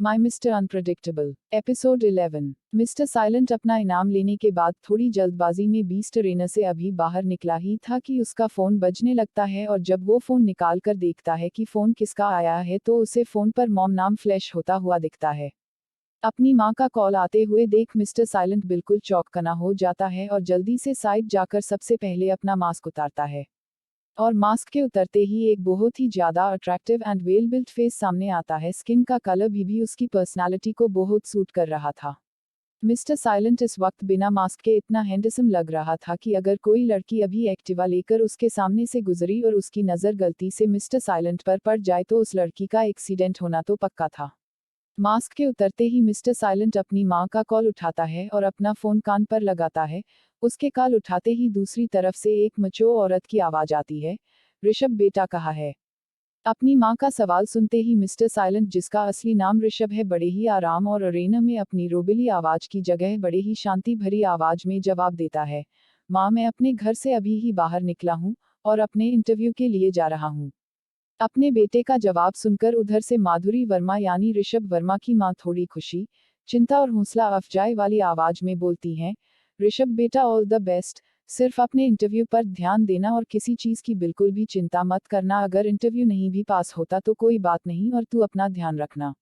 माई mister unpredictable. Episode 11। Mister silent अपना इनाम लेने के बाद थोड़ी जल्दबाजी में बीस्ट अरेना से अभी बाहर निकला ही था कि उसका फोन बजने लगता है और जब वो फोन निकाल कर देखता है कि फोन किसका आया है तो उसे फोन पर मॉम नाम फ्लैश होता हुआ दिखता है। अपनी माँ का कॉल आते हुए देख मिस्टर साइलेंट बिल्कुल चौंकना हो जाता है और जल्दी से साइड जाकर सबसे पहले अपना मास्क उतारता है। और मास्क के उतरते ही एक बहुत ही ज्यादा attractive and well built face सामने आता है। स्किन का कलर भी उसकी पर्सनालिटी को बहुत सूट कर रहा था। मिस्टर साइलेंट इस वक्त बिना मास्क के इतना हैंडसम लग रहा था कि अगर कोई लड़की अभी एक्टिवा लेकर उसके सामने से गुजरी और उसकी नज़र गलती से मिस्टर साइलेंट पर पड़ जाए तो उस लड़की का एक्सीडेंट होना तो पक्का था। मास्क के उतरते ही मिस्टर साइलेंट अपनी माँ का कॉल उठाता है और अपना फोन कान पर लगाता है। उसके कॉल उठाते ही दूसरी तरफ से एक मचो औरत की आवाज आती है, ऋषभ बेटा कहाँ है। अपनी माँ का सवाल सुनते ही मिस्टर साइलेंट, जिसका असली नाम ऋषभ है, बड़े ही आराम और अरेना में अपनी रोबिली आवाज की जगह बड़े ही शांति भरी आवाज में जवाब देता है, माँ मैं अपने घर से अभी ही बाहर निकला हूँ और अपने इंटरव्यू के लिए जा रहा हूँ। अपने बेटे का जवाब सुनकर उधर से माधुरी वर्मा यानी ऋषभ वर्मा की मां थोड़ी खुशी, चिंता और हौसला अफजाई वाली आवाज में बोलती हैं, ऋषभ बेटा ऑल द बेस्ट, सिर्फ अपने इंटरव्यू पर ध्यान देना और किसी चीज की बिल्कुल भी चिंता मत करना, अगर इंटरव्यू नहीं भी पास होता तो कोई बात नहीं और तू अपना ध्यान रखना।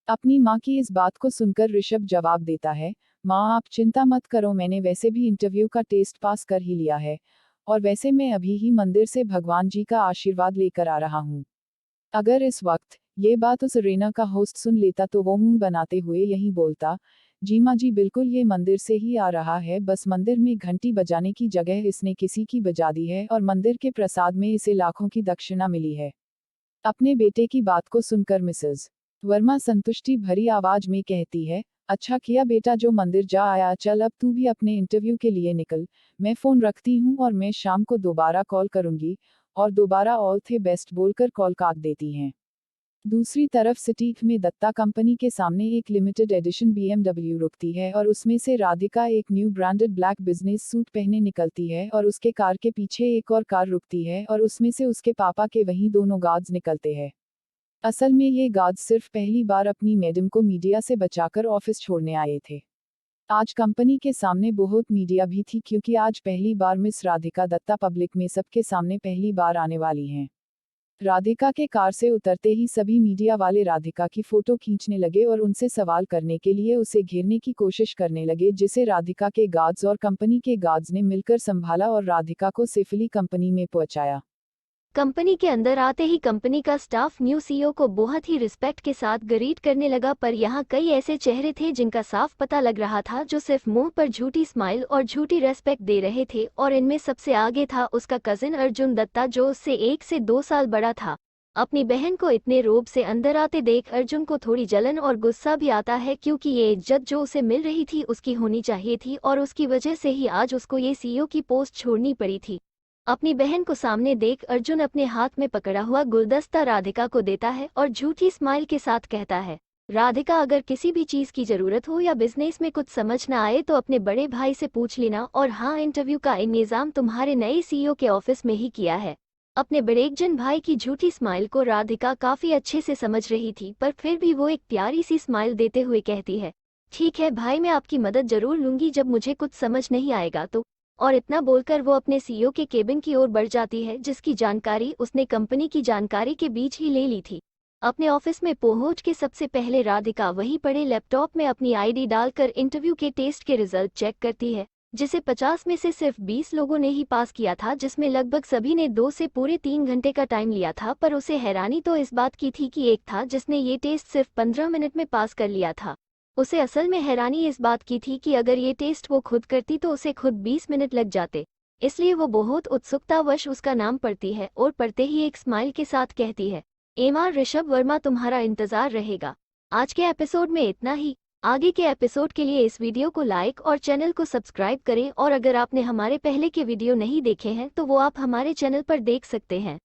अपनी माँ की इस बात को सुनकर ऋषभ जवाब देता है, माँ आप चिंता मत करो, मैंने वैसे भी इंटरव्यू का टेस्ट पास कर ही लिया है और वैसे मैं अभी ही मंदिर से भगवान जी का आशीर्वाद लेकर आ रहा हूँ। अगर इस वक्त ये बात उस अरेना का होस्ट सुन लेता तो वो मुंह बनाते हुए यही बोलता, जी माँ जी बिल्कुल ये मंदिर से ही आ रहा है, बस मंदिर में घंटी बजाने की जगह इसने किसी की बजा दी है और मंदिर के प्रसाद में इसे लाखों की दक्षिणा मिली है। अपने बेटे की बात को सुनकर मिसेज वर्मा संतुष्टि भरी आवाज में कहती है, अच्छा किया बेटा जो मंदिर जा आया, चल अब तू भी अपने इंटरव्यू के लिए निकल, मैं फोन रखती हूँ और मैं शाम को दोबारा कॉल करूंगी। और दोबारा ऑल थे बेस्ट बोलकर कॉल काट देती हैं। दूसरी तरफ सिटी में दत्ता कंपनी के सामने एक लिमिटेड एडिशन BMW रुकती है और उसमें से राधिका एक new branded black business suit पहने निकलती है और उसके कार के पीछे एक और कार रुकती है और उसमें से उसके पापा के वहीं दोनों गार्ड्स निकलते हैं। असल में ये गार्ड्स सिर्फ पहली बार अपनी मैडम को मीडिया से बचाकर ऑफिस छोड़ने आए थे। आज कंपनी के सामने बहुत मीडिया भी थी क्योंकि आज पहली बार मिस राधिका दत्ता पब्लिक में सबके सामने पहली बार आने वाली हैं। राधिका के कार से उतरते ही सभी मीडिया वाले राधिका की फोटो खींचने लगे और उनसे सवाल करने के लिए उसे घेरने की कोशिश करने लगे, जिसे राधिका के गार्ड्स और कंपनी के गार्ड्स ने मिलकर संभाला और राधिका को सेफली कंपनी में पहुंचाया। कंपनी के अंदर आते ही कंपनी का स्टाफ न्यू सीईओ को बहुत ही रिस्पेक्ट के साथ ग्रीट करने लगा, पर यहाँ कई ऐसे चेहरे थे जिनका साफ पता लग रहा था जो सिर्फ मुंह पर झूठी स्माइल और झूठी रेस्पेक्ट दे रहे थे, और इनमें सबसे आगे था उसका कजिन अर्जुन दत्ता जो उससे 1 से 2 साल बड़ा था। अपनी बहन को इतने रोब से अंदर आते देख अर्जुन को थोड़ी जलन और गुस्सा भी आता है, क्योंकि ये इज्जत जो उसे मिल रही थी उसकी होनी चाहिए थी और उसकी वजह से ही आज उसको ये सीईओ की पोस्ट छोड़नी पड़ी थी। अपनी बहन को सामने देख अर्जुन अपने हाथ में पकड़ा हुआ गुलदस्ता राधिका को देता है और झूठी स्माइल के साथ कहता है, राधिका अगर किसी भी चीज की जरूरत हो या बिजनेस में कुछ समझ न आए तो अपने बड़े भाई से पूछ लेना, और हाँ इंटरव्यू का इंतजाम तुम्हारे नए सीईओ के ऑफिस में ही किया है। अपने बड़ेकजन भाई की झूठी स्माइल को राधिका काफी अच्छे से समझ रही थी, पर फिर भी वो एक प्यारी सी स्माइल देते हुए कहती है, ठीक है भाई मैं आपकी मदद जरूर लूंगी जब मुझे कुछ समझ नहीं आएगा तो। और इतना बोलकर वो अपने सीईओ के केबिन की ओर बढ़ जाती है, जिसकी जानकारी उसने कंपनी की जानकारी के बीच ही ले ली थी। अपने ऑफिस में पहुंच के सबसे पहले राधिका वहीं पड़े लैपटॉप में अपनी आईडी डालकर इंटरव्यू के टेस्ट के रिजल्ट चेक करती है, जिसे 50 में से सिर्फ 20 लोगों ने ही पास किया था, जिसमें लगभग सभी ने 2 से पूरे 3 घंटे का टाइम लिया था। पर उसे हैरानी तो इस बात की थी कि एक था जिसने ये टेस्ट सिर्फ 15 मिनट में पास कर लिया था। उसे असल में हैरानी इस बात की थी कि अगर ये टेस्ट वो खुद करती तो उसे खुद 20 मिनट लग जाते, इसलिए वो बहुत उत्सुकतावश उसका नाम पढ़ती है और पढ़ते ही एक स्माइल के साथ कहती है, एमआर ऋषभ वर्मा तुम्हारा इंतजार रहेगा। आज के एपिसोड में इतना ही। आगे के एपिसोड के लिए इस वीडियो को लाइक और चैनल को सब्सक्राइब करें, और अगर आपने हमारे पहले के वीडियो नहीं देखे हैं तो वो आप हमारे चैनल पर देख सकते हैं।